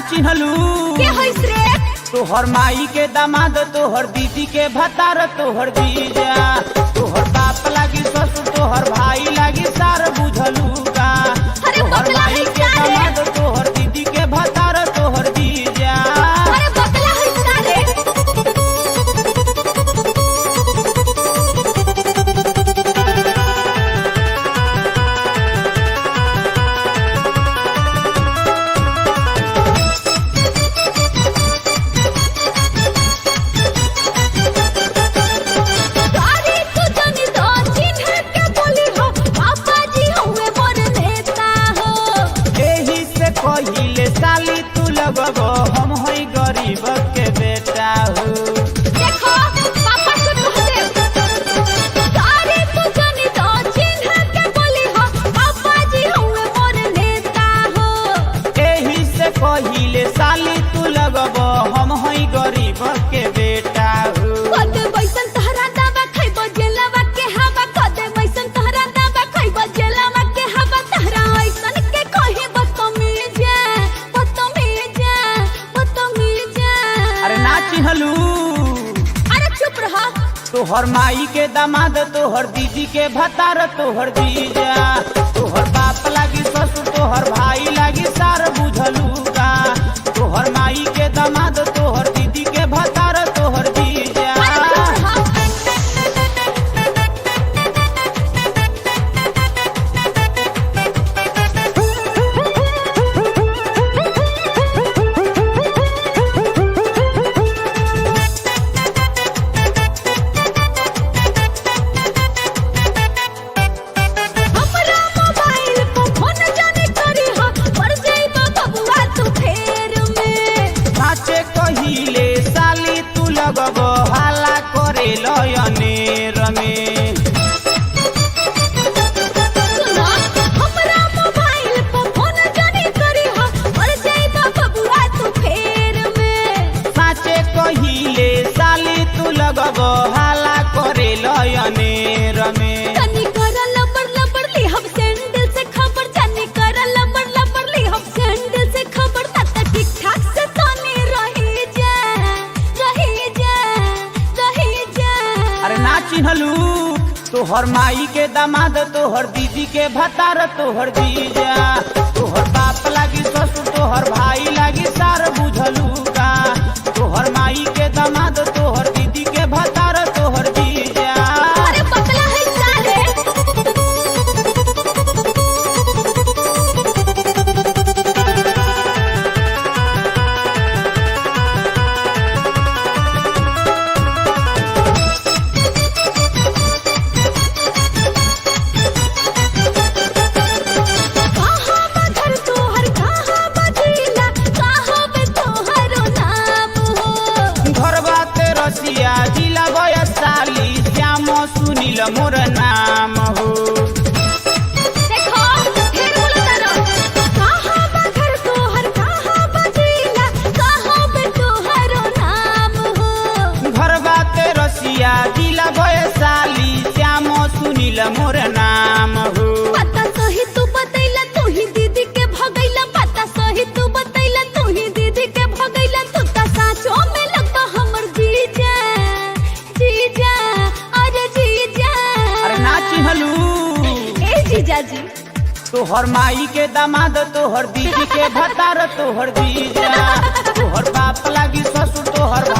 चिन्हलू के होइस रे? तोहर माई के दामाद, तोहर दीदी के भतार, तोहर जीजा, तोहर बाप लागी ससुर, तोहर भाई लागी सार, बुझलू का? अरे तोहर बकला माई है के का रे? दामाद, तोहर दीदी के भतार, तोहर जीजा। अरे बकला है का रे? गाड़ी तू जानी तो चिन्ह के बोली हो, पापा जी हुए मोर नेता हो। एही से कहिले साली तू लगबो हम हई गरीब के बेटा हो। देखो पापा को कह दे। गाड़ी तू जानी तो चिन्ह के बोली हो, पापा जी हुए मोर नेता हो। एही से कहिले साली तू लगबो हम हई गरीब के बेटा हो। कदे बैसन तहरा दावा खइबो जेलवा के हवा, कदे बैसन तहरा दावा खइबो जेलवा के हवा, तहरा ऐसन के कहे बदतमीज बदतमीज। अरे ना चिन्हलू अरे चुप रह। तोहर माई के दामाद, तोहर दीदी के भतार, तोहर जीजा, तोहर बाप लागी ससुर, तोहर भाई लागी सार, बुझलू का? तोहर माई के दामाद, तोहर दीदी के भतार, तोहर जीजा। हमरा मोबाइल पे फोन जाने करी हो, मर जाइबो बबुआ तू फेर में। साचे कहिले साली तू लगबो हाला करे लयनेर में। सुनो हमरा मोबाइल पे फोन जाने करी हो, मर जाइबो बबुआ तू फेर में। साचे कहिले साली तू लगबो हाला करे लयनेर में। जानी कर लबर लबर ली हम सैंडल से खबर, जानी कर लबर लबर ली हम सैंडल से खबर, तत ठीक ठाक से तानी रही जा। अरे ना चिन्हलू तोहर माई के दामाद, तोहर दीदी के भतार, तोहर जीजा, तोहर बाप लागी ससुर, तोहर भाई लागी सार, बुझलू का? तोहर माई के दामाद, तोहर दीदी के भतार, तोहर जीजा। अरे बकला है का रे? कहाँ बा घर तोहर, कहाँ बा जिला, कहाँ बे तोहरो नाम हो। घरबा ते रसिया जिला वयसाली, श्याम सुनील मोर नाम हो। देखो ढेर बोलता रहो। कहाँ बा घर तोहर, कहाँ बा जिला, कहाँ बे तोहरो नाम हो। घरबा ते रसिया जिला वयसाली, श्याम सुनील मोर नाम हो। पता सही तू बतैला, तू ही दीदी के भगैला, पता सही तू बतैला, तू ही दीदी के भगैला, तू ता साचो में लगता हमर जीजा। अरे जीजा। अरे ना चिन्हलू ए जीजा जी। तोहर माई के दामाद, तोहर दीदी के भतार, तोहर जीजा, तोहर बाप लागी ससुर, तोहर